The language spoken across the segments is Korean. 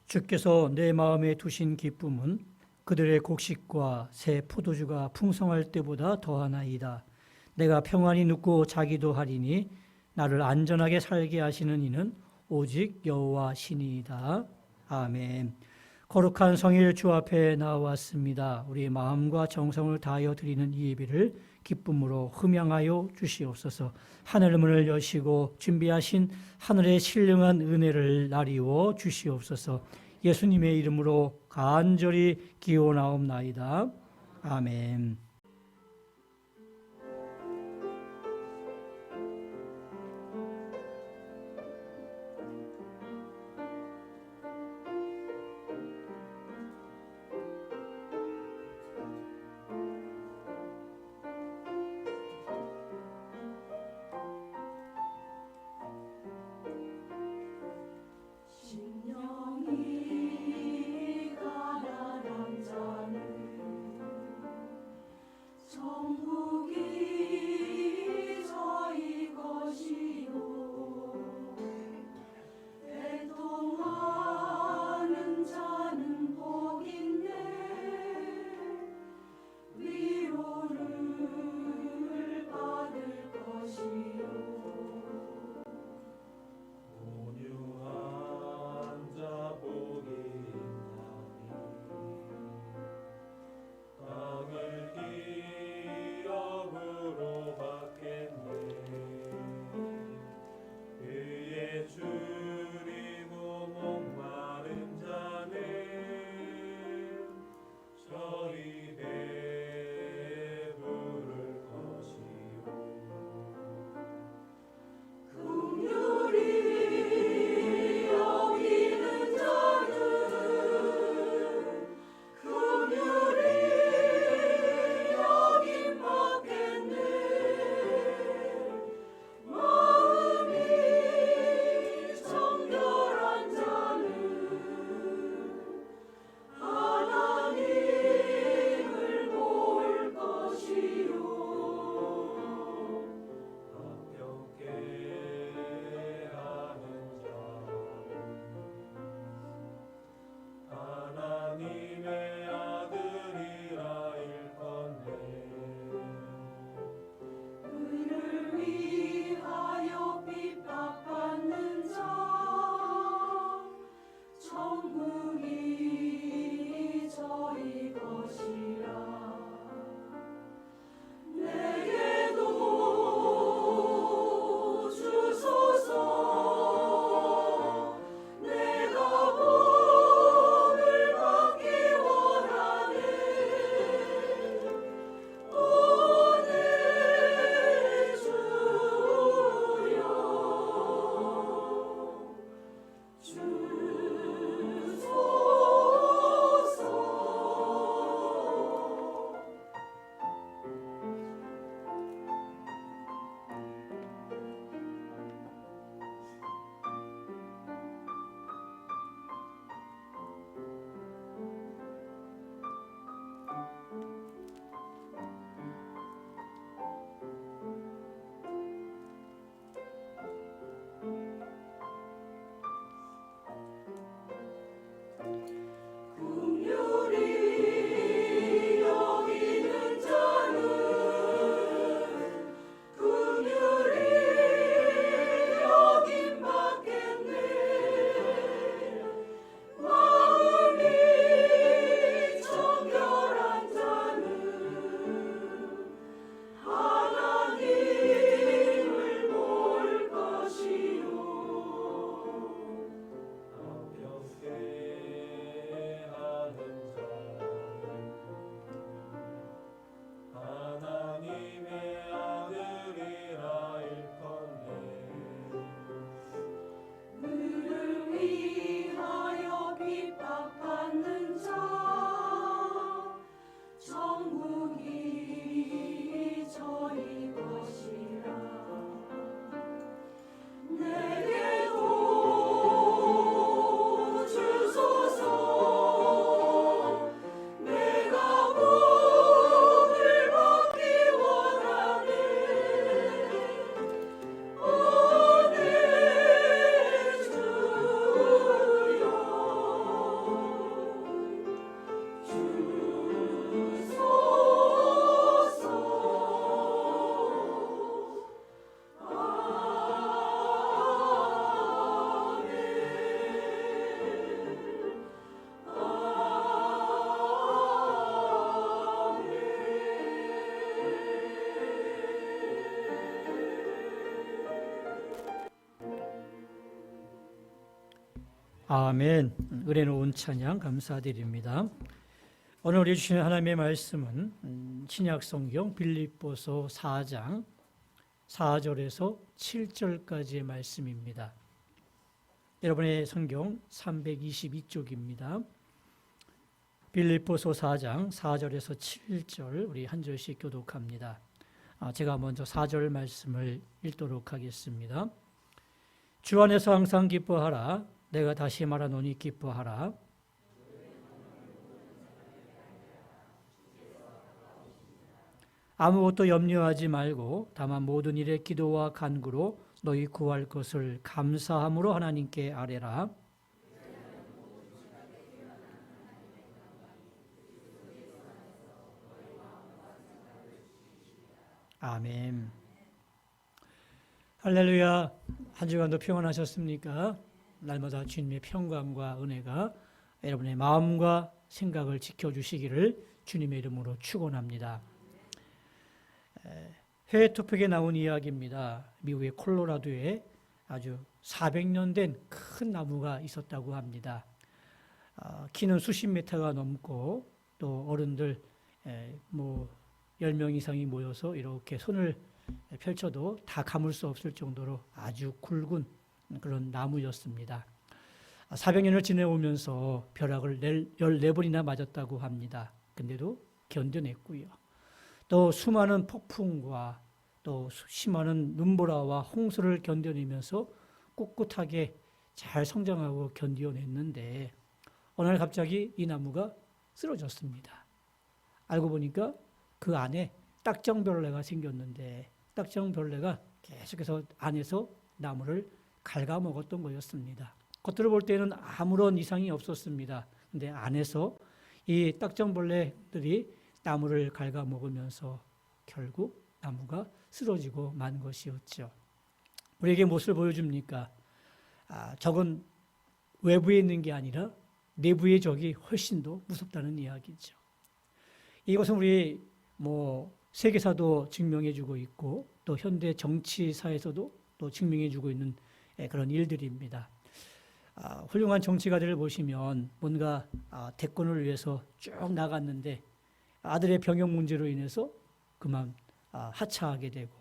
주께서 내 마음에 두신 기쁨은 그들의 곡식과 새 포도주가 풍성할 때보다 더하나이다. 내가 평안히 눕고 자기도 하리니 나를 안전하게 살게 하시는 이는 오직 여호와 신이이다. 아멘. 거룩한 성일 주 앞에 나왔습니다. 우리 마음과 정성을 다하여 드리는 이 예배를 기쁨으로 흠양하여 주시옵소서. 하늘 문을 여시고 준비하신 하늘의 신령한 은혜를 나리워 주시옵소서. 예수님의 이름으로 간절히 기원하옵나이다. 아멘. 심령이 가난한 자는 아멘. 은혜 놓은 찬양 감사드립니다. 오늘 우리 주시는 하나님의 말씀은 신약 성경 빌립보서 4장 4절에서 7절까지의 말씀입니다. 여러분의 성경 322쪽입니다. 빌립보서 4장 4절에서 7절 우리 한 절씩 교독합니다. 제가 먼저 4절 말씀을 읽도록 하겠습니다. 주 안에서 항상 기뻐하라. 내가 다시 말하노니 기뻐하라. 아무것도 염려하지 말고 다만 모든 일에 기도와 간구로 너희 구할 것을 감사함으로 하나님께 아뢰라. 아멘. 할렐루야. 한 주간도 평안하셨습니까? 날마다 주님의 평강과 은혜가 여러분의 마음과 생각을 지켜주시기를 주님의 이름으로 축원합니다. 해외 토픽에 나온 이야기입니다. 미국의 콜로라도에 아주 400년 된 큰 나무가 있었다고 합니다. 키는 수십 미터가 넘고 또 어른들 10명 이상이 모여서 이렇게 손을 펼쳐도 다 감을 수 없을 정도로 아주 굵은 그런 나무였습니다. 400년을 지내오면서 벼락을 14번이나 맞았다고 합니다. 근데도 견뎌냈고요. 또 수많은 폭풍과 또 심한 눈보라와 홍수를 견뎌내면서 꿋꿋하게 잘 성장하고 견뎌냈는데 어느 날 갑자기 이 나무가 쓰러졌습니다. 알고 보니까 그 안에 딱정벌레가 생겼는데 딱정벌레가 계속해서 안에서 나무를 갉아먹었던 거였습니다. 겉으로 볼 때는 아무런 이상이 없었습니다. 근데 안에서 이 딱정벌레들이 나무를 갉아먹으면서 결국 나무가 쓰러지고 만 것이었죠. 우리에게 무엇을 보여줍니까? 적은 외부에 있는 게 아니라 내부의 적이 훨씬 더 무섭다는 이야기죠. 이것은 우리 세계사도 증명해주고 있고 또 현대 정치사에서도 또 증명해주고 있는 그런 일들입니다. 훌륭한 정치가들을 보시면 뭔가 대권을 위해서 쭉 나갔는데 아들의 병역 문제로 인해서 그만 하차하게 되고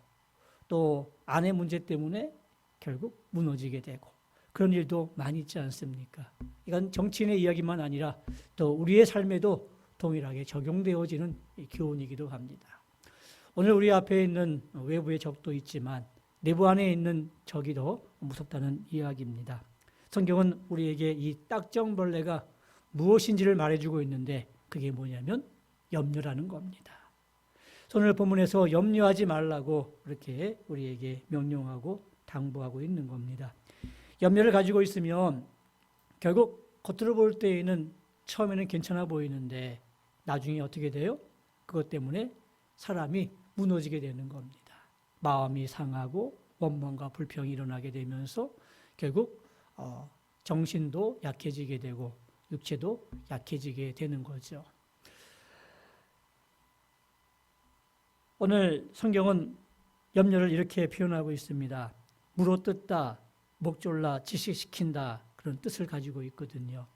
또 아내 문제 때문에 결국 무너지게 되고 그런 일도 많이 있지 않습니까? 이건 정치인의 이야기만 아니라 또 우리의 삶에도 동일하게 적용되어지는 교훈이기도 합니다. 오늘 우리 앞에 있는 외부의 적도 있지만 내부 안에 있는 적이 더 무섭다는 이야기입니다. 성경은 우리에게 이 딱정벌레가 무엇인지를 말해주고 있는데 그게 뭐냐면 염려라는 겁니다. 오늘 본문에서 염려하지 말라고 이렇게 우리에게 명령하고 당부하고 있는 겁니다. 염려를 가지고 있으면 결국 겉으로 볼 때에는 처음에는 괜찮아 보이는데 나중에 어떻게 돼요? 그것 때문에 사람이 무너지게 되는 겁니다. 마음이 상하고 원망과 불평이 일어나게 되면서 결국 정신도 약해지게 되고 육체도 약해지게 되는 거죠. 오늘 성경은 염려를 이렇게 표현하고 있습니다. 물어뜯다, 목졸라, 지식시킨다 그런 뜻을 가지고 있거든요.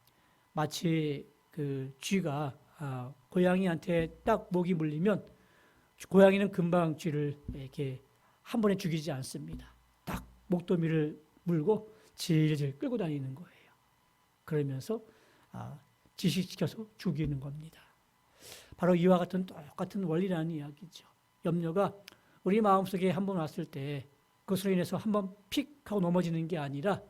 마치 그 쥐가 고양이한테 딱 목이 물리면 고양이는 금방 쥐를 이렇게 한 번에 죽이지 않습니다. 딱 목도미를 물고 질질 끌고 다니는 거예요. 그러면서 지식시켜서 죽이는 겁니다. 바로 이와 같은 똑같은 원리라는 이야기죠. 염려가 우리 마음속에 한번 왔을 때 그것으로 인해서 한번 픽 하고 넘어지는 게 아니라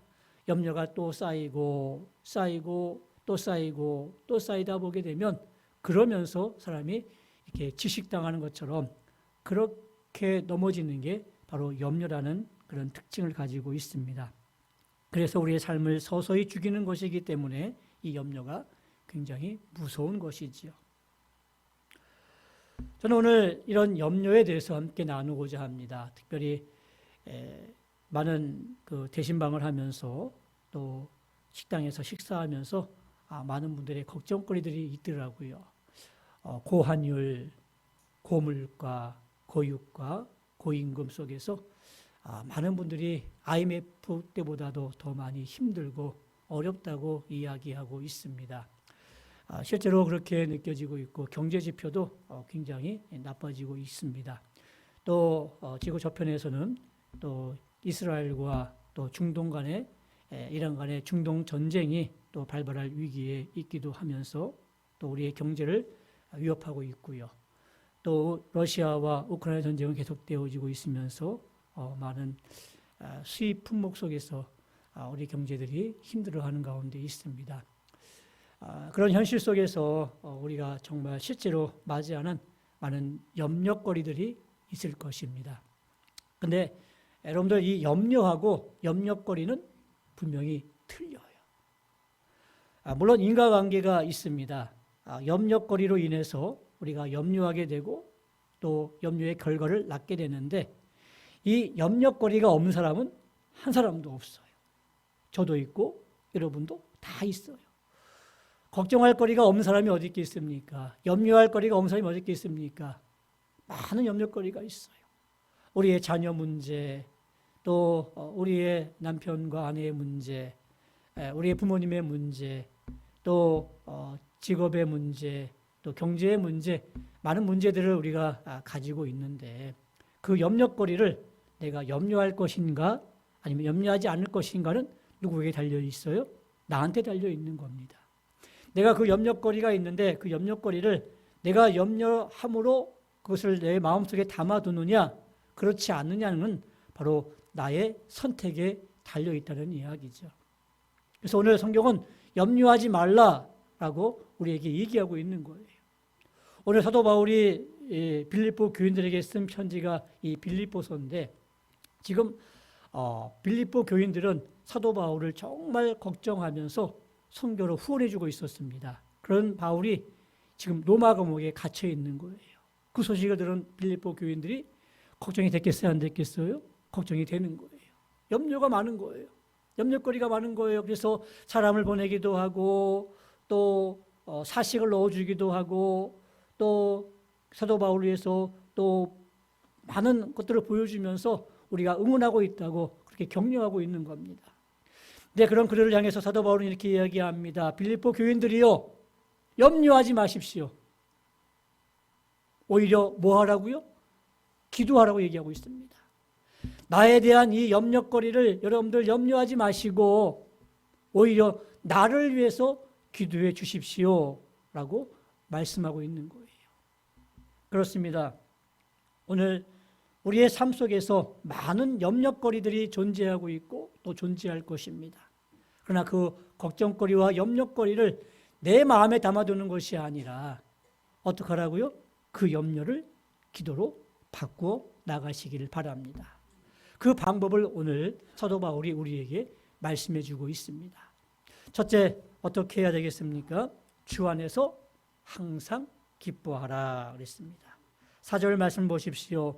염려가 또 쌓이고 쌓이고 또 쌓이고 또 쌓이다 보게 되면 그러면서 사람이 이렇게 질식당하는 것처럼 그렇게 넘어지는 게 바로 염려라는 그런 특징을 가지고 있습니다. 그래서 우리의 삶을 서서히 죽이는 것이기 때문에 이 염려가 굉장히 무서운 것이지요. 저는 오늘 이런 염려에 대해서 함께 나누고자 합니다. 특별히 많은 그 대신방을 하면서 또 식당에서 식사하면서 많은 분들의 걱정거리들이 있더라고요. 고환율, 고물가, 고유가, 고임금 속에서 많은 분들이 IMF 때보다도 더 많이 힘들고 어렵다고 이야기하고 있습니다. 실제로 그렇게 느껴지고 있고 경제 지표도 굉장히 나빠지고 있습니다. 또 지구 저편에서는 또 이스라엘과 또 중동 간의 이란 간의 중동 전쟁이 또 발발할 위기에 있기도 하면서 또 우리의 경제를 위협하고 있고요. 또 러시아와 우크라이나 전쟁은 계속되어지고 있으면서 많은 수입 품목 속에서 우리 경제들이 힘들어하는 가운데 있습니다. 그런 현실 속에서 우리가 정말 실제로 맞이하는 많은 염려거리들이 있을 것입니다. 근데 여러분들 이 염려하고 염려거리는 분명히 틀려요. 물론 인과관계가 있습니다. 염려거리로 인해서 우리가 염려하게 되고 또 염려의 결과를 낳게 되는데 이 염려거리가 없는 사람은 한 사람도 없어요. 저도 있고 여러분도 다 있어요. 걱정할 거리가 없는 사람이 어디 있겠습니까? 염려할 거리가 없는 사람이 어디 있겠습니까? 많은 염려거리가 있어요. 우리의 자녀 문제, 또 우리의 남편과 아내의 문제, 우리의 부모님의 문제, 또 직업의 문제, 또 경제의 문제, 많은 문제들을 우리가 가지고 있는데 그 염려거리를 내가 염려할 것인가 아니면 염려하지 않을 것인가는 누구에게 달려 있어요? 나한테 달려 있는 겁니다. 내가 그 염려거리가 있는데 그 염려거리를 내가 염려함으로 그것을 내 마음속에 담아두느냐 그렇지 않느냐는 바로 나의 선택에 달려 있다는 이야기죠. 그래서 오늘 성경은 염려하지 말라라고 우리에게 얘기하고 있는 거예요. 오늘 사도 바울이 빌립보 교인들에게 쓴 편지가 이 빌립보서인데 지금 빌립보 교인들은 사도 바울을 정말 걱정하면서 선교로 후원해주고 있었습니다. 그런 바울이 지금 로마 감옥에 갇혀 있는 거예요. 그 소식을 들은 빌립보 교인들이 걱정이 됐겠어요? 안 됐겠어요? 걱정이 되는 거예요. 염려가 많은 거예요. 염려거리가 많은 거예요. 그래서 사람을 보내기도 하고 또 사식을 넣어주기도 하고 또 사도 바울을 위해서 또 많은 것들을 보여주면서 우리가 응원하고 있다고 그렇게 격려하고 있는 겁니다. 네, 그런 그들을 향해서 사도 바울은 이렇게 이야기합니다. 빌립보 교인들이요, 염려하지 마십시오. 오히려 뭐 하라고요? 기도하라고 얘기하고 있습니다. 나에 대한 이 염려거리를 여러분들 염려하지 마시고 오히려 나를 위해서 기도해 주십시오 라고 말씀하고 있는 거예요. 그렇습니다. 오늘 우리의 삶 속에서 많은 염려거리들이 존재하고 있고 또 존재할 것입니다. 그러나 그 걱정거리와 염려거리를 내 마음에 담아두는 것이 아니라 어떻게 하라고요? 그 염려를 기도로 바꾸어 나가시기를 바랍니다. 그 방법을 오늘 사도 바울이 우리에게 말씀해 주고 있습니다. 첫째, 어떻게 해야 되겠습니까? 주 안에서 항상 기뻐하라 그랬습니다. 4절 말씀 보십시오.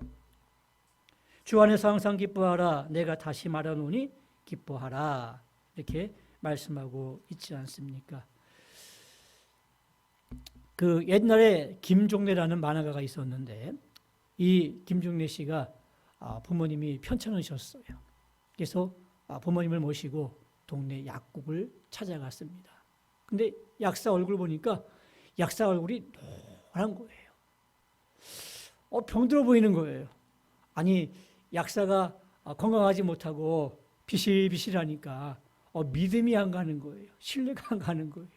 주 안에서 항상 기뻐하라. 내가 다시 말하노니 기뻐하라. 이렇게 말씀하고 있지 않습니까? 그 옛날에 김종래라는 만화가가 있었는데 이 김종래 씨가 부모님이 편찮으셨어요. 그래서 부모님을 모시고 동네 약국을 찾아갔습니다. 근데 약사 얼굴 보니까 약사 얼굴이 노란 거예요. 병들어 보이는 거예요. 아니 약사가 건강하지 못하고 비실비실하니까 믿음이 안 가는 거예요. 신뢰가 안 가는 거예요.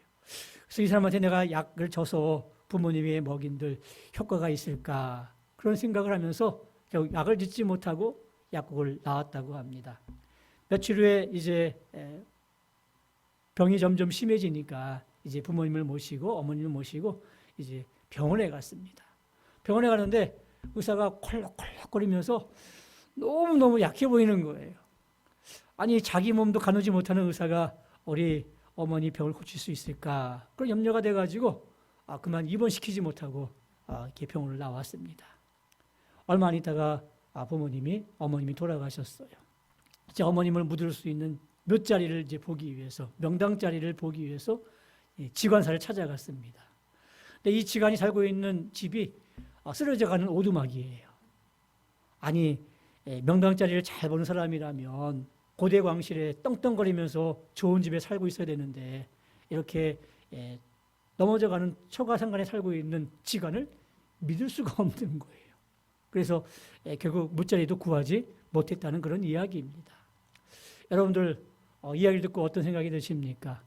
그래서 이 사람한테 내가 약을 줘서 부모님이 먹인들 효과가 있을까 그런 생각을 하면서 약을 짓지 못하고 약국을 나왔다고 합니다. 며칠 후에 이제 병이 점점 심해지니까 이제 부모님을 모시고 어머님을 모시고 이제 병원에 갔습니다. 병원에 가는데 의사가 콜록콜록거리면서 너무너무 약해 보이는 거예요. 아니 자기 몸도 가누지 못하는 의사가 우리 어머니 병을 고칠 수 있을까? 그런 염려가 돼가지고 그만 입원시키지 못하고 이렇게 병원을 나왔습니다. 얼마 안 있다가 어머님이 돌아가셨어요. 이제 어머님을 묻을 수 있는 몇 자리를 이제 보기 위해서 명당 자리를 보기 위해서 지관사를 찾아갔습니다. 근데 이 지관이 살고 있는 집이 쓰러져가는 오두막이에요. 아니 명당 자리를 잘 보는 사람이라면 고대 광실에 떵떵거리면서 좋은 집에 살고 있어야 되는데 이렇게 넘어져가는 초가상간에 살고 있는 지간을 믿을 수가 없는 거예요. 그래서 결국 무자리도 구하지 못했다는 그런 이야기입니다. 여러분들 이야기를 듣고 어떤 생각이 드십니까?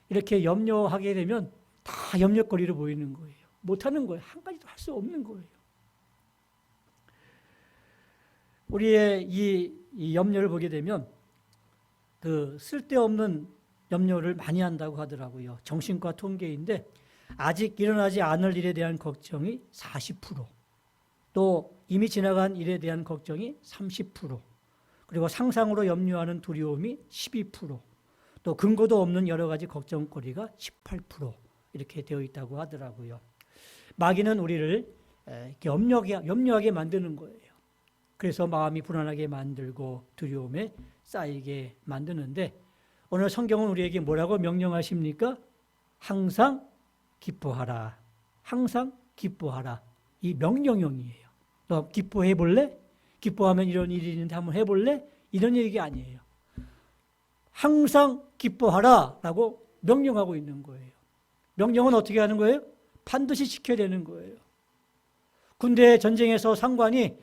이렇게 염려하게 되면 다 염려거리로 보이는 거예요. 못하는 거예요. 한 가지도 할 수 없는 거예요. 우리의 이 염려를 보게 되면 그 쓸데없는 염려를 많이 한다고 하더라고요. 정신과 통계인데 아직 일어나지 않을 일에 대한 걱정이 40%, 또 이미 지나간 일에 대한 걱정이 30%, 그리고 상상으로 염려하는 두려움이 12%, 또 근거도 없는 여러 가지 걱정거리가 18% 이렇게 되어 있다고 하더라고요. 마귀는 우리를 염려하게 만드는 거예요. 그래서 마음이 불안하게 만들고 두려움에 쌓이게 만드는데 오늘 성경은 우리에게 뭐라고 명령하십니까? 항상 기뻐하라. 항상 기뻐하라. 이 명령형이에요. 너 기뻐해 볼래? 기뻐하면 이런 일이 있는데 한번 해볼래? 이런 얘기 아니에요. 항상 기뻐하라 라고 명령하고 있는 거예요. 명령은 어떻게 하는 거예요? 반드시 지켜야 되는 거예요. 군대 전쟁에서 상관이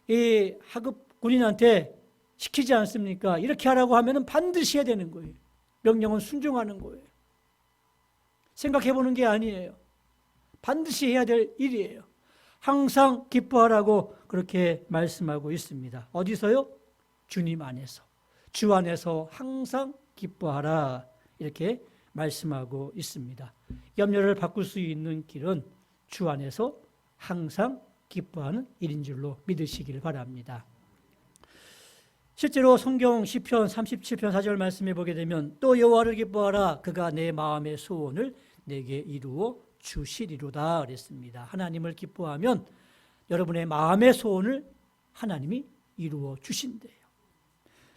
이 하급 군인한테 시키지 않습니까? 이렇게 하라고 하면 반드시 해야 되는 거예요. 명령은 순종하는 거예요. 생각해 보는 게 아니에요. 반드시 해야 될 일이에요. 항상 기뻐하라고 그렇게 말씀하고 있습니다. 어디서요? 주님 안에서. 주 안에서 항상 기뻐하라 이렇게 말씀하고 있습니다. 염려를 바꿀 수 있는 길은 주 안에서 항상 기뻐하는 일인 줄로 믿으시길 바랍니다. 실제로 성경 시편 37편 4절 말씀해 보게 되면 또 여호와를 기뻐하라 그가 내 마음의 소원을 내게 이루어 주시리로다 그랬습니다. 하나님을 기뻐하면 여러분의 마음의 소원을 하나님이 이루어 주신대요.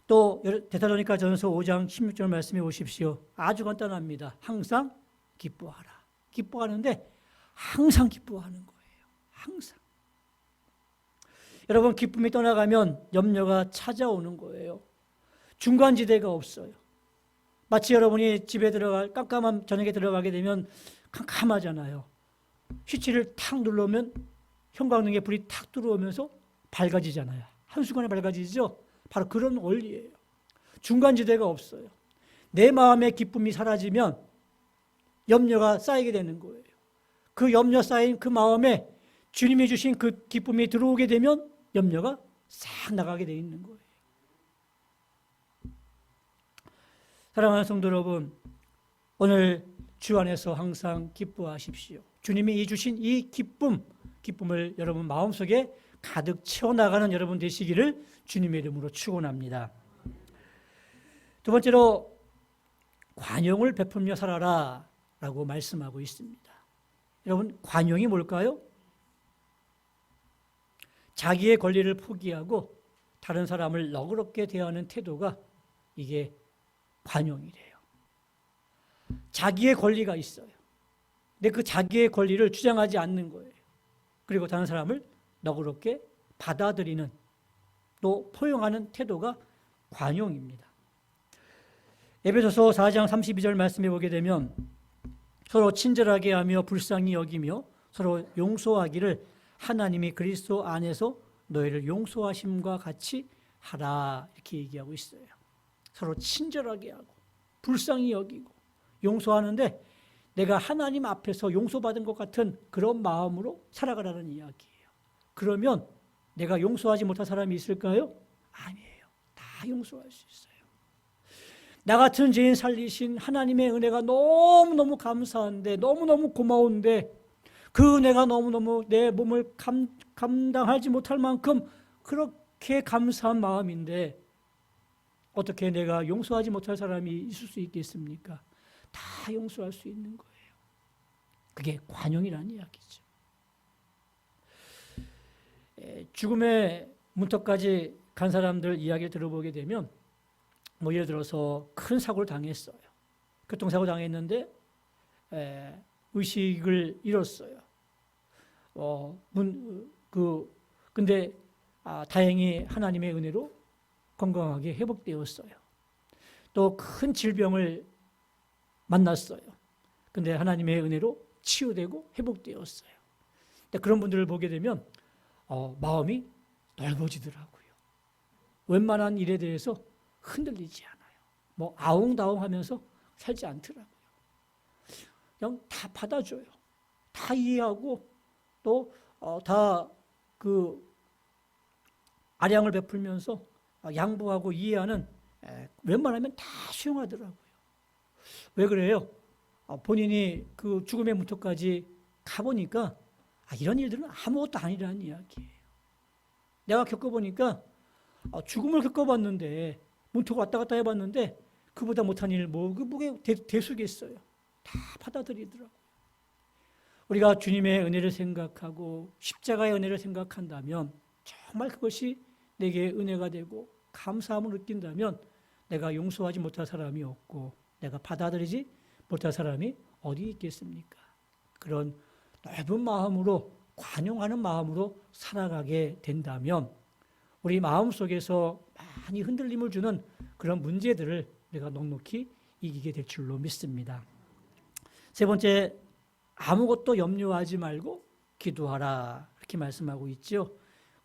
또 데살로니가전서 5장 16절 말씀해 보십시오. 아주 간단합니다. 항상 기뻐하라. 기뻐하는데 항상 기뻐하는 거예요. 항상. 여러분 기쁨이 떠나가면 염려가 찾아오는 거예요. 중간지대가 없어요. 마치 여러분이 집에 깜깜한 저녁에 들어가게 되면 캄캄하잖아요. 스위치를 탁 누르면 형광등에 불이 탁 들어오면서 밝아지잖아요. 한순간에 밝아지죠. 바로 그런 원리예요. 중간지대가 없어요. 내 마음의 기쁨이 사라지면 염려가 쌓이게 되는 거예요. 그 염려 쌓인 그 마음에 주님이 주신 그 기쁨이 들어오게 되면 염려가 싹 나가게 돼 있는 거예요. 사랑하는 성도 여러분, 오늘 주 안에서 항상 기뻐하십시오. 주님이 주신 이 기쁨을 여러분 마음속에 가득 채워나가는 여러분 되시기를 주님의 이름으로 축원합니다. 두 번째로 관용을 베풀며 살아라 라고 말씀하고 있습니다. 여러분 관용이 뭘까요? 자기의 권리를 포기하고 다른 사람을 너그럽게 대하는 태도가 이게 관용이래요. 자기의 권리가 있어요. 근데 그 자기의 권리를 주장하지 않는 거예요. 그리고 다른 사람을 너그럽게 받아들이는 또 포용하는 태도가 관용입니다. 에베소서 4장 32절 말씀해 보게 되면 서로 친절하게 하며 불쌍히 여기며 서로 용서하기를 하나님이 그리스도 안에서 너희를 용서하심과 같이 하라 이렇게 얘기하고 있어요. 서로 친절하게 하고 불쌍히 여기고 용서하는데 내가 하나님 앞에서 용서받은 것 같은 그런 마음으로 살아가라는 이야기예요. 그러면 내가 용서하지 못한 사람이 있을까요? 아니에요. 다 용서할 수 있어요. 나 같은 죄인 살리신 하나님의 은혜가 너무너무 감사한데 너무너무 고마운데 그 은혜가 너무너무 내 몸을 감당하지 못할 만큼 그렇게 감사한 마음인데 어떻게 내가 용서하지 못할 사람이 있을 수 있겠습니까? 다 용서할 수 있는 거예요. 그게 관용이라는 이야기죠. 죽음의 문턱까지 간 사람들 이야기를 들어보게 되면 뭐 예를 들어서 큰 사고를 당했어요. 교통사고 당했는데 의식을 잃었어요. 근데 다행히 하나님의 은혜로 건강하게 회복되었어요. 또 큰 질병을 만났어요. 근데 하나님의 은혜로 치유되고 회복되었어요. 근데 그런 분들을 보게 되면 마음이 넓어지더라고요. 웬만한 일에 대해서 흔들리지 않아요. 뭐 아웅다웅하면서 살지 않더라고요. 그냥 다 받아줘요. 다 이해하고 또 다 그 아량을 베풀면서 양보하고 이해하는, 웬만하면 다 수용하더라고요. 왜 그래요? 본인이 그 죽음의 문턱까지 가보니까 이런 일들은 아무것도 아니라는 이야기예요. 내가 겪어보니까 죽음을 겪어봤는데, 문턱 왔다 갔다 해봤는데 그보다 못한 일 그게 대수겠어요. 다 받아들이더라고요. 우리가 주님의 은혜를 생각하고 십자가의 은혜를 생각한다면 정말 그것이 내게 은혜가 되고 감사함을 느낀다면 내가 용서하지 못할 사람이 없고 내가 받아들이지 못할 사람이 어디 있겠습니까? 그런 넓은 마음으로, 관용하는 마음으로 살아가게 된다면 우리 마음속에서 많이 흔들림을 주는 그런 문제들을 우리가 넉넉히 이기게 될 줄로 믿습니다. 세 번째, 아무것도 염려하지 말고 기도하라, 이렇게 말씀하고 있죠.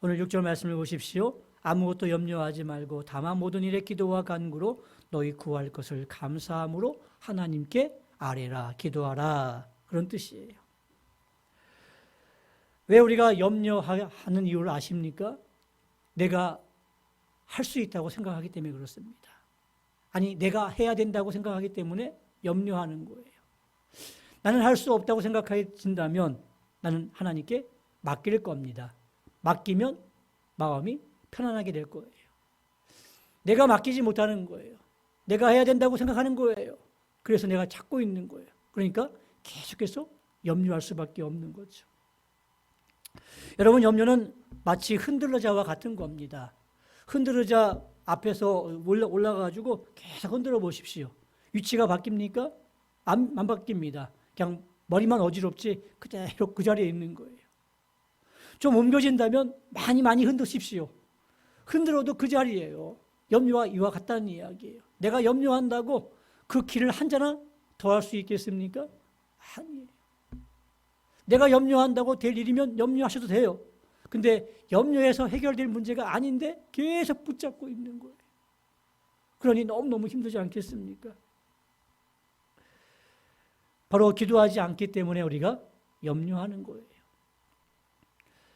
오늘 6절 말씀을 보십시오. 아무것도 염려하지 말고 다만 모든 일에 기도와 간구로 너희 구할 것을 감사함으로 하나님께 아뢰라, 기도하라, 그런 뜻이에요. 왜 우리가 염려하는 이유를 아십니까? 내가 할 수 있다고 생각하기 때문에 그렇습니다. 아니, 내가 해야 된다고 생각하기 때문에 염려하는 거예요. 나는 할 수 없다고 생각해진다면 나는 하나님께 맡길 겁니다. 맡기면 마음이 편안하게 될 거예요. 내가 맡기지 못하는 거예요. 내가 해야 된다고 생각하는 거예요. 그래서 내가 찾고 있는 거예요. 그러니까 계속해서 염려할 수밖에 없는 거죠. 여러분, 염려는 마치 흔들러자와 같은 겁니다. 흔들러자 앞에서 올라가가지고 계속 흔들어 보십시오. 위치가 바뀝니까? 안 바뀝니다. 그냥 머리만 어지럽지 그대로 그 자리에 있는 거예요. 좀 옮겨진다면 많이 흔드십시오. 흔들어도 그 자리예요. 염려와 이와 같다는 이야기예요. 내가 염려한다고 그 길을 한 자나 더 할 수 있겠습니까? 아니에요. 내가 염려한다고 될 일이면 염려하셔도 돼요. 근데 염려해서 해결될 문제가 아닌데 계속 붙잡고 있는 거예요. 그러니 너무너무 힘들지 않겠습니까? 바로 기도하지 않기 때문에 우리가 염려하는 거예요.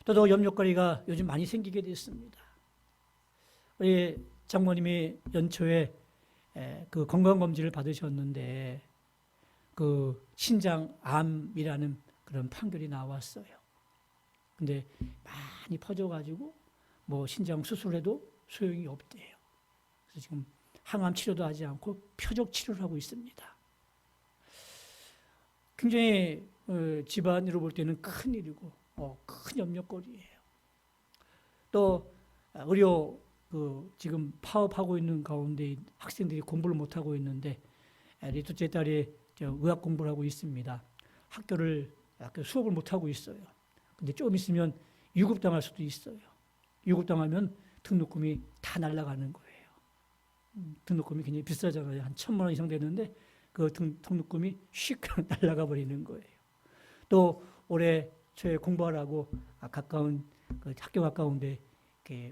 또 염려거리가 요즘 많이 생기게 됐습니다. 우리 장모님이 연초에 그 건강검진을 받으셨는데 그 신장암이라는 그런 판결이 나왔어요. 근데 많이 퍼져가지고 뭐 신장 수술해도 소용이 없대요. 그래서 지금 항암 치료도 하지 않고 표적 치료를 하고 있습니다. 굉장히 집안으로 볼 때는 큰 일이고 큰 염려거리예요. 또 의료 지금 파업하고 있는 가운데 학생들이 공부를 못하고 있는데 우리 둘째 딸이 의학 공부를 하고 있습니다. 학교 수업을 못하고 있어요. 근데 좀 있으면 유급당할 수도 있어요. 유급당하면 등록금이 다 날아가는 거예요. 등록금이 굉장히 비싸잖아요. 한 1,000만 원 이상 되는데 그 등록금이 휙 날아가 버리는 거예요. 또 올해 초에 공부하라고 가까운 그 학교 가까운데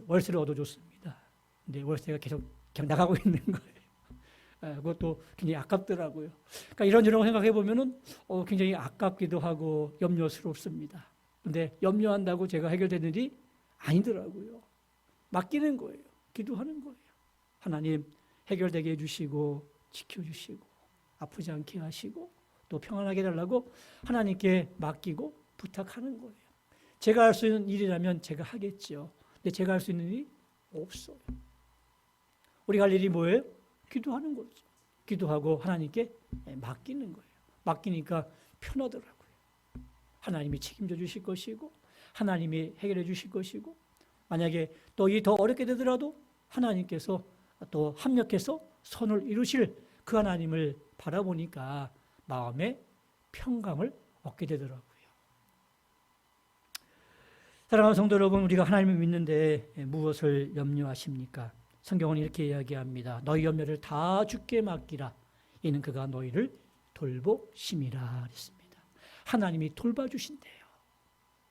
월세를 얻어줬습니다. 근데 월세가 계속 그냥 나가고 있는 거예요. 그것도 굉장히 아깝더라고요. 그러니까 이런저런 생각해 보면은 굉장히 아깝기도 하고 염려스럽습니다. 근데 염려한다고 제가 해결되는 일이 아니더라고요. 맡기는 거예요. 기도하는 거예요. 하나님 해결되게 해주시고 지켜주시고 아프지 않게 하시고 또 평안하게 해달라고 하나님께 맡기고 부탁하는 거예요. 제가 할 수 있는 일이라면 제가 하겠죠. 근데 제가 할 수 있는 일이 없어요. 우리가 할 일이 뭐예요? 기도하는 거죠. 기도하고 하나님께 맡기는 거예요. 맡기니까 편하더라고요. 하나님이 책임져 주실 것이고 하나님이 해결해 주실 것이고 만약에 또 이 더 어렵게 되더라도 하나님께서 또 합력해서 선을 이루실 그 하나님을 바라보니까 마음에 평강을 얻게 되더라고요. 사랑하는 성도 여러분, 우리가 하나님을 믿는데 무엇을 염려하십니까? 성경은 이렇게 이야기합니다. 너희 염려를 다 주께 맡기라. 이는 그가 너희를 돌보심이라 그랬습니다. 하나님이 돌봐주신대요.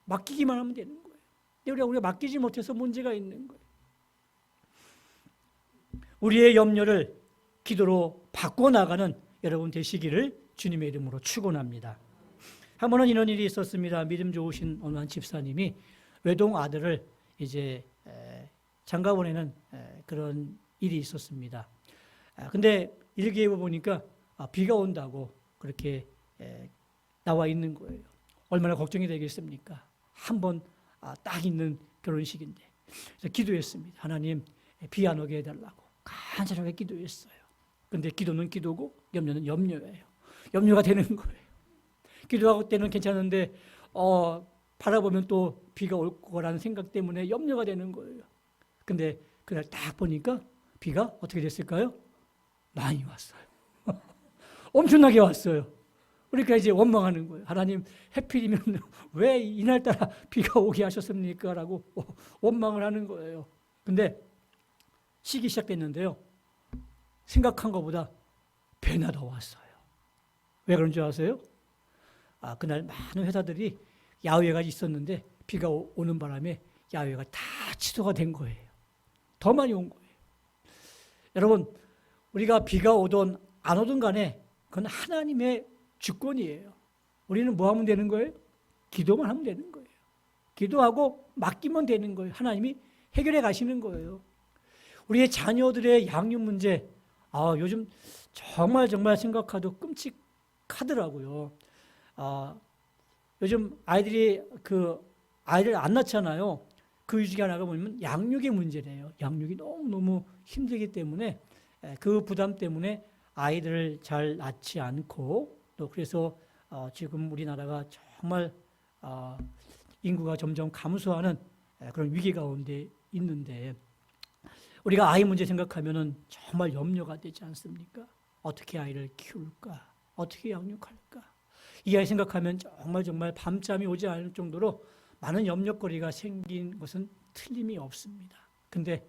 맡기기만 하면 되는 거예요. 근데 우리가 맡기지 못해서 문제가 있는 거예요. 우리의 염려를 기도로 바꿔나가는 여러분 되시기를 주님의 이름으로 축원합니다. 한 번은 이런 일이 있었습니다. 믿음 좋으신 어느 한 집사님이 외동 아들을 이제 장가 보내는 그런 일이 있었습니다. 근데 일기에 보니까 비가 온다고 그렇게 나와 있는 거예요. 얼마나 걱정이 되겠습니까? 한 번 딱 있는 결혼식인데. 그래서 기도했습니다. 하나님 비 안 오게 해달라고 간절하게 기도했어요. 근데 기도는 기도고 염려는 염려예요. 염려가 되는 거예요. 기도할 때는 괜찮은데 바라보면 또 비가 올 거라는 생각 때문에 염려가 되는 거예요. 근데 그날 딱 보니까 비가 어떻게 됐을까요? 많이 왔어요. 엄청나게 왔어요. 그러니까 이제 원망하는 거예요. 하나님 해필이면 왜 이날따라 비가 오게 하셨습니까? 라고 원망을 하는 거예요. 근데 시기 시작됐는데요. 생각한 것보다 배나 더 왔어요. 왜 그런 줄 아세요? 그날 많은 회사들이 야외가 있었는데 비가 오는 바람에 야외가 다 취소가 된 거예요. 더 많이 온 거예요. 여러분, 우리가 비가 오든 안 오든 간에 그건 하나님의 주권이에요. 우리는 뭐 하면 되는 거예요? 기도만 하면 되는 거예요. 기도하고 맡기면 되는 거예요. 하나님이 해결해 가시는 거예요. 우리의 자녀들의 양육 문제, 요즘 정말 생각해도 끔찍하더라고요. 요즘 아이들이 아이를 안 낳잖아요. 그 중에 하나가 뭐냐면 양육의 문제래요. 양육이 너무 힘들기 때문에 그 부담 때문에 아이들을 잘 낳지 않고 또 그래서 지금 우리나라가 정말 인구가 점점 감소하는 그런 위기 가운데 있는데 우리가 아이 문제 생각하면은 정말 염려가 되지 않습니까? 어떻게 아이를 키울까? 어떻게 양육할까? 이 아이 생각하면 정말 밤잠이 오지 않을 정도로 많은 염려거리가 생긴 것은 틀림이 없습니다. 근데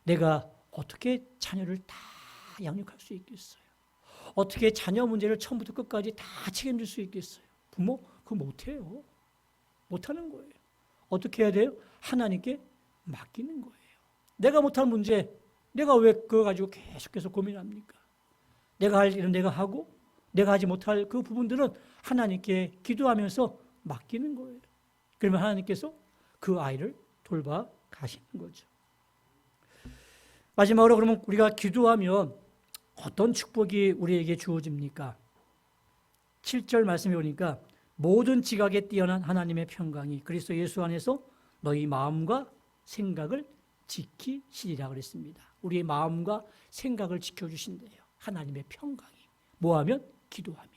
내가 어떻게 자녀를 다 양육할 수 있겠어요? 어떻게 자녀 문제를 처음부터 끝까지 다 책임질 수 있겠어요? 부모 그거 못해요. 못하는 거예요. 어떻게 해야 돼요? 하나님께 맡기는 거예요. 내가 못할 문제, 내가 왜 그거 가지고 계속해서 고민합니까? 내가 할 일은 내가 하고 내가 하지 못할 그 부분들은 하나님께 기도하면서 맡기는 거예요. 그러면 하나님께서 그 아이를 돌봐 가시는 거죠. 마지막으로 그러면 우리가 기도하면 어떤 축복이 우리에게 주어집니까? 7절 말씀에 보니까 모든 지각에 뛰어난 하나님의 평강이 그리스도 예수 안에서 너희 마음과 생각을 지키시리라 그랬습니다. 우리의 마음과 생각을 지켜주신대요. 하나님의 평강이. 뭐하면? 기도하면.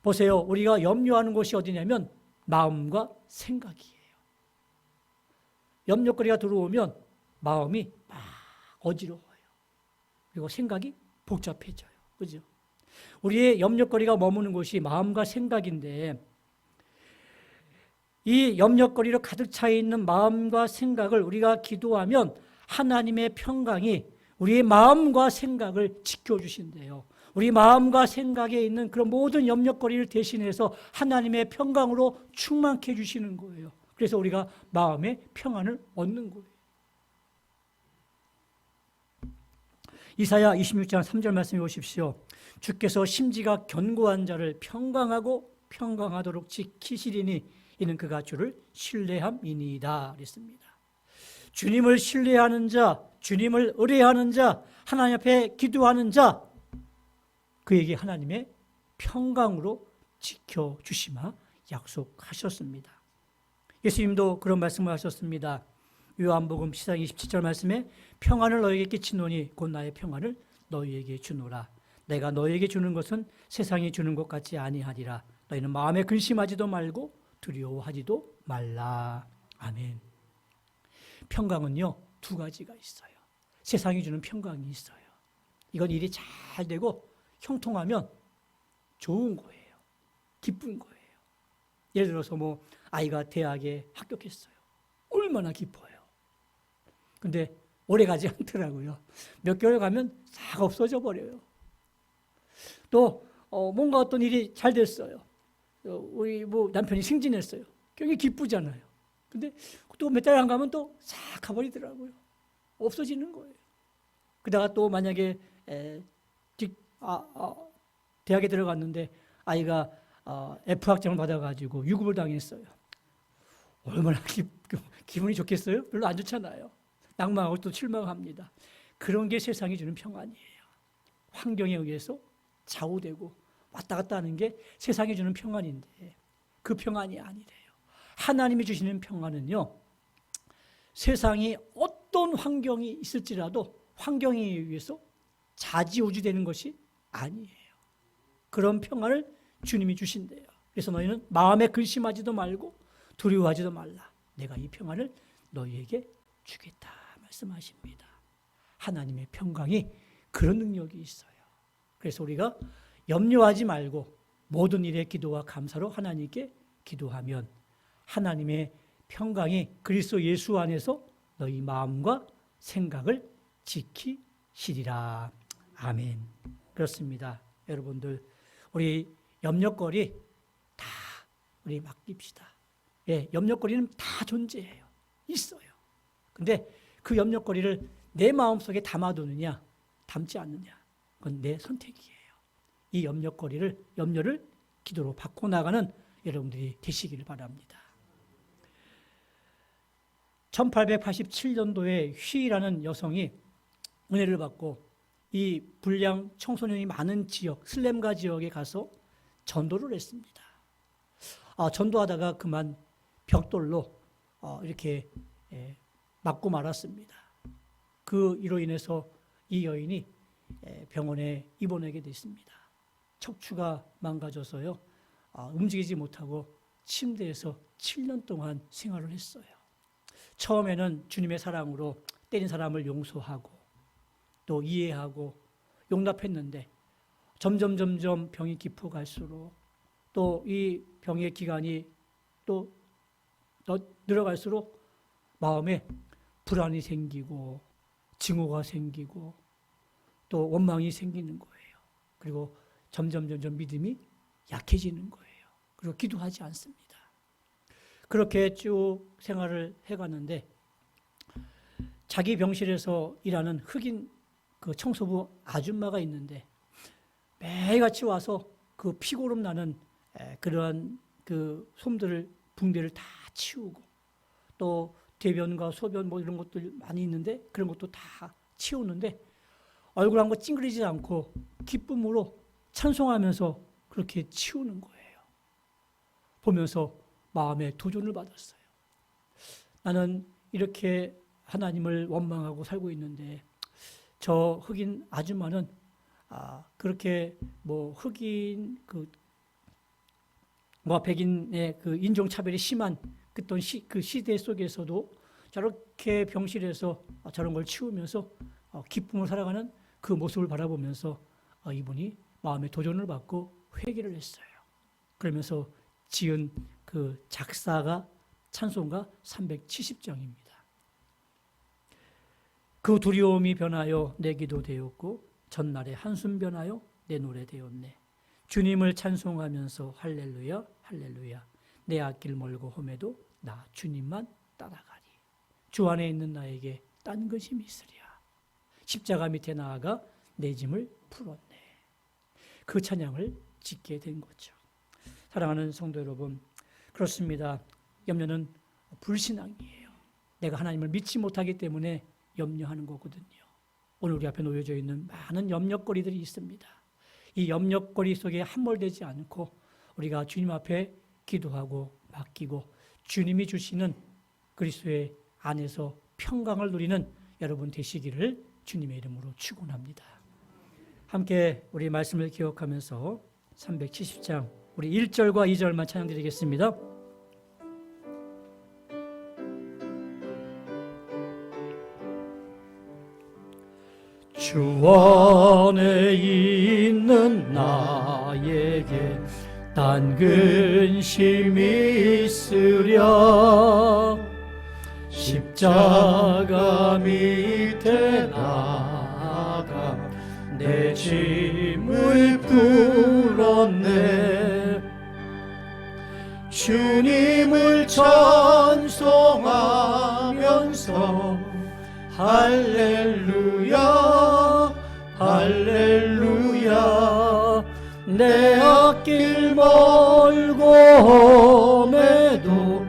보세요. 우리가 염려하는 곳이 어디냐면 마음과 생각이에요. 염려거리가 들어오면 마음이 막 어지러워요. 그리고 생각이 복잡해져요. 그죠? 우리의 염려거리가 머무는 곳이 마음과 생각인데 이 염려거리로 가득 차 있는 마음과 생각을 우리가 기도하면 하나님의 평강이 우리의 마음과 생각을 지켜주신대요. 우리 마음과 생각에 있는 그런 모든 염려거리를 대신해서 하나님의 평강으로 충만케 해주시는 거예요. 그래서 우리가 마음의 평안을 얻는 거예요. 이사야 26장 3절 말씀해 보십시오. 주께서 심지가 견고한 자를 평강하고 평강하도록 지키시리니 이는 그가 주를 신뢰함이니이다 그랬습니다. 주님을 신뢰하는 자, 주님을 의뢰하는 자, 하나님 앞에 기도하는 자, 그에게 하나님의 평강으로 지켜주시마 약속하셨습니다. 예수님도 그런 말씀을 하셨습니다. 요한복음 10장 27절 말씀에 평안을 너에게 끼치노니 곧 나의 평안을 너희에게 주노라. 내가 너희에게 주는 것은 세상이 주는 것 같지 아니하리라. 너희는 마음에 근심하지도 말고 두려워하지도 말라. 아멘. 평강은요, 두 가지가 있어요. 세상이 주는 평강이 있어요. 이건 일이 잘 되고 형통하면 좋은 거예요. 기쁜 거예요. 예를 들어서 아이가 대학에 합격했어요. 얼마나 기뻐요. 근데 오래 가지 않더라고요. 몇 개월 가면 싹 없어져 버려요. 또 뭔가 어떤 일이 잘 됐어요. 우리 뭐 남편이 승진했어요. 굉장히 기쁘잖아요. 근데 또 몇 달 안 가면 또 싹 가버리더라고요. 없어지는 거예요. 그러다가 또 만약에 대학에 들어갔는데 아이가 F학점을 받아가지고 유급을 당했어요. 얼마나 기분이 좋겠어요? 별로 안 좋잖아요. 낭망하고 또 실망합니다. 그런 게 세상이 주는 평안이에요. 환경에 의해서 좌우되고 왔다 갔다 하는 게 세상이 주는 평안인데 그 평안이 아니래요. 하나님이 주시는 평안은요, 세상이 어떤 환경이 있을지라도 환경에 의해서 좌지우지되는 것이 아니에요. 그런 평안을 주님이 주신대요. 그래서 너희는 마음에 근심하지도 말고 두려워하지도 말라. 내가 이 평안을 너희에게 주겠다 말씀하십니다. 하나님의 평강이 그런 능력이 있어요. 그래서 우리가 염려하지 말고 모든 일에 기도와 감사로 하나님께 기도하면 하나님의 평강이 그리스도 예수 안에서 너희 마음과 생각을 지키시리라. 아멘. 그렇습니다. 여러분들 우리 염려거리 다 우리 맡깁시다. 예, 염려거리는 다 존재해요. 있어요. 근데 그 염려거리를 내 마음속에 담아두느냐 담지 않느냐 그건 내 선택이에요. 이 염려를 기도로 바꿔 나가는 여러분들이 되시기를 바랍니다. 1887년도에 휘라는 여성이 은혜를 받고 이 불량 청소년이 많은 지역, 슬램가 지역에 가서 전도를 했습니다. 전도하다가 그만 벽돌로 이렇게 맞고 말았습니다. 그 이로 인해서 이 여인이 병원에 입원하게 됐습니다. 척추가 망가져서요, 움직이지 못하고 침대에서 7년 동안 생활을 했어요. 처음에는 주님의 사랑으로 때린 사람을 용서하고 또 이해하고 용납했는데 점점 병이 깊어갈수록 또 이 병의 기간이 또 늘어갈수록 마음에 불안이 생기고 증오가 생기고 또 원망이 생기는 거예요. 그리고 점점 믿음이 약해지는 거예요. 그리고 기도하지 않습니다. 그렇게 쭉 생활을 해갔는데 자기 병실에서 일하는 흑인 그 청소부 아줌마가 있는데 매일같이 와서 그 피고름 나는 그러한 그 솜들을 붕대를 다 치우고 또 대변과 소변 뭐 이런 것들 많이 있는데 그런 것도 다 치우는데 얼굴 한 거 찡그리지 않고 기쁨으로 찬송하면서 그렇게 치우는 거예요. 보면서 마음에 도전을 받았어요. 나는 이렇게 하나님을 원망하고 살고 있는데 저 흑인 아줌마는 그렇게 뭐 흑인 뭐 백인의 그 인종 차별이 심한 그 시대 속에서도 저렇게 병실에서 저런 걸 치우면서 기쁨을 살아가는 그 모습을 바라보면서 이분이 마음에 도전을 받고 회개를 했어요. 그러면서 지은 그 작사가 찬송가 370장입니다. 그 두려움이 변하여 내 기도 되었고 전날에 한숨 변하여 내 노래 되었네. 주님을 찬송하면서 할렐루야 할렐루야 내 앞길 멀고 험해도 나 주님만 따라가리. 주 안에 있는 나에게 딴 것이 있으랴. 십자가 밑에 나아가 내 짐을 풀었네. 그 찬양을 짓게 된 거죠. 사랑하는 성도 여러분, 그렇습니다. 염려는 불신앙이에요. 내가 하나님을 믿지 못하기 때문에 염려하는 거거든요. 오늘 우리 앞에 놓여져 있는 많은 염려거리들이 있습니다. 이 염려거리 속에 함몰되지 않고 우리가 주님 앞에 기도하고 맡기고 주님이 주시는 그리스도의 안에서 평강을 누리는 여러분 되시기를 주님의 이름으로 축원합니다. 함께 우리 말씀을 기억하면서 370장 우리 1절과 2절만 찬양드리겠습니다. 주 안에 있는 나에게 딴 근심이 있으랴. 십자가 밑에 나가 내 짐을 풀었네. 주님을 찬송하면서 할렐루야 할렐루야. 내 앞길 멀고 험해도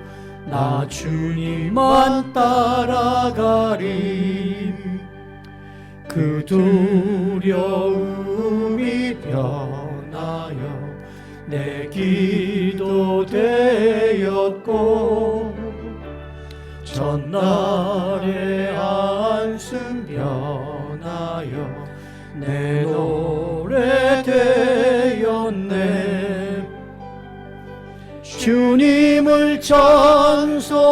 나 주님만 따라가리. 그 두려움이 변하여 내 기도 되었고 전날의 한숨 변하여 내 노래 되었네. 주님을 찬송하면서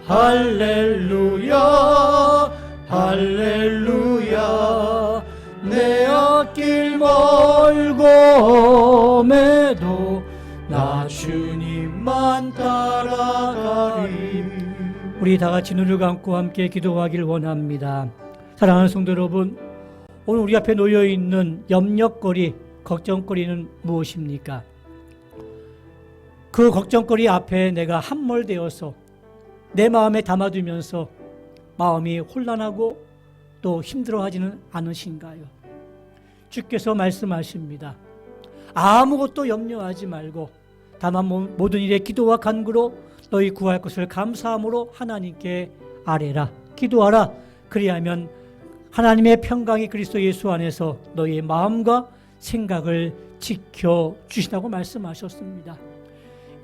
할렐루야 할렐루야. 내 앞길 멀고 험해도 나 주님만 따라가리. 우리 다 같이 눈을 감고 함께 기도하길 원합니다. 사랑하는 성도 여러분, 오늘 우리 앞에 놓여있는 염려거리, 걱정거리는 무엇입니까? 그 걱정거리 앞에 내가 함몰되어서 내 마음에 담아두면서 마음이 혼란하고 또 힘들어하지는 않으신가요? 주께서 말씀하십니다. 아무것도 염려하지 말고 다만 모든 일에 기도와 간구로 너희 구할 것을 감사함으로 하나님께 아뢰라, 기도하라. 그리하면 하나님의 평강이 그리스도 예수 안에서 너희의 마음과 생각을 지켜주시다고 말씀하셨습니다.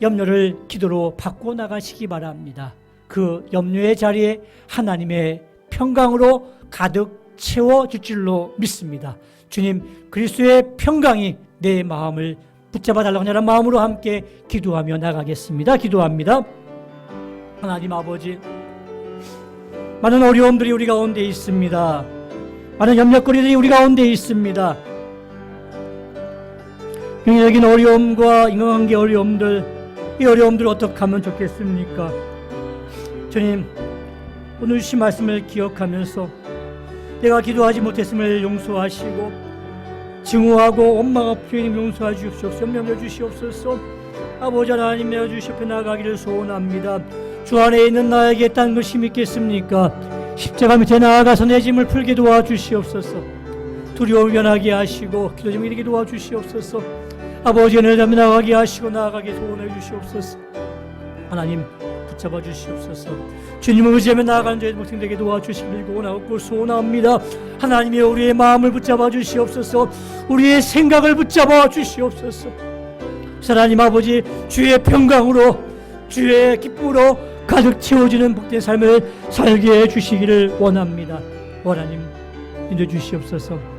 염려를 기도로 바꿔 나가시기 바랍니다. 그 염려의 자리에 하나님의 평강으로 가득 채워줄 줄로 믿습니다. 주님, 그리스도의 평강이 내 마음을 붙잡아 달라고 하는 마음으로 함께 기도하며 나가겠습니다. 기도합니다. 하나님 아버지, 많은 어려움들이 우리 가운데 있습니다. 많은 염려거리들이 우리 가운데 있습니다. 영적인 어려움과 인간관계 어려움들, 이 어려움들을 어떻게 하면 좋겠습니까? 주님, 오늘 주신 말씀을 기억하면서 내가 기도하지 못했음을 용서하시고 증오하고 원망과 부인님 용서해 주시옵소서. 염려해 주시옵소서. 아버지 하나님, 내가 주시 앞에 나가기를 소원합니다. 주 안에 있는 나에게 딴 것이 있겠습니까? 십자가 밑에 나아가서 내 짐을 풀게 도와주시옵소서. 두려움을 변하게 하시고 기도 좀 이르게 도와주시옵소서. 아버지 은혜를 담아 나가게 하시고 나아가게 소원해 주시옵소서. 하나님 붙잡아 주시옵소서. 주님을 의지하며 나아가는 저희 모든 되게 도와주시길 원하고 소원합니다. 하나님이 우리의 마음을 붙잡아 주시옵소서. 우리의 생각을 붙잡아 주시옵소서. 하나님 아버지, 주의 평강으로 주의 기쁨으로 가득 채워지는 복된 삶을 살게 해 주시기를 원합니다. 하나님 인도해 주시옵소서.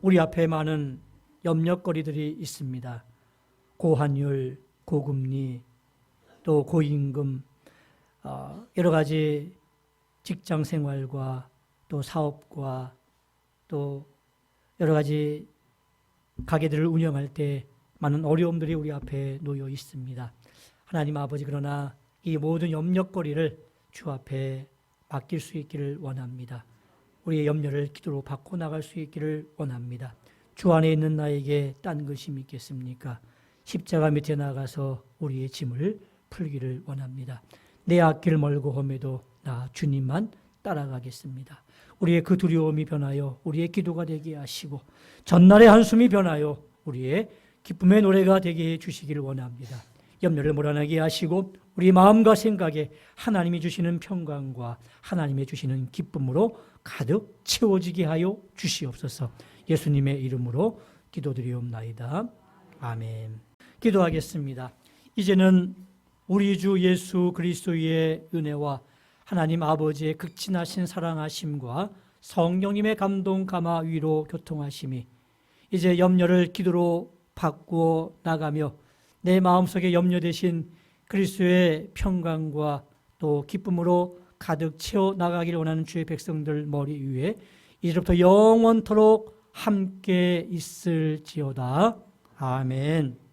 우리 앞에 많은 염려거리들이 있습니다. 고환율, 고금리, 또 고임금, 여러 가지 직장 생활과 또 사업과 또 여러 가지 가게들을 운영할 때 많은 어려움들이 우리 앞에 놓여 있습니다. 하나님 아버지, 그러나 이 모든 염려거리를 주 앞에 맡길 수 있기를 원합니다. 우리의 염려를 기도로 바꿔 나갈 수 있기를 원합니다. 주 안에 있는 나에게 딴 것이 있겠습니까? 십자가 밑에 나가서 우리의 짐을 풀기를 원합니다. 내 앞길 멀고 험해도 나 주님만 따라가겠습니다. 우리의 그 두려움이 변하여 우리의 기도가 되게 하시고 전날의 한숨이 변하여 우리의 기쁨의 노래가 되게 해 주시기를 원합니다. 염려를 몰아내게 하시고 우리 마음과 생각에 하나님이 주시는 평강과 하나님이 주시는 기쁨으로 가득 채워지게 하여 주시옵소서. 예수님의 이름으로 기도드리옵나이다. 아멘. 기도하겠습니다. 이제는 우리 주 예수 그리스도의 은혜와 하나님 아버지의 극진하신 사랑하심과 성령님의 감동 감화 위로 교통하심이 이제 염려를 기도로 바꾸어 나가며 내 마음속에 염려 대신 그리스도의 평강과 또 기쁨으로 가득 채워 나가기를 원하는 주의 백성들 머리 위에 이제부터 영원토록 함께 있을지어다. 아멘.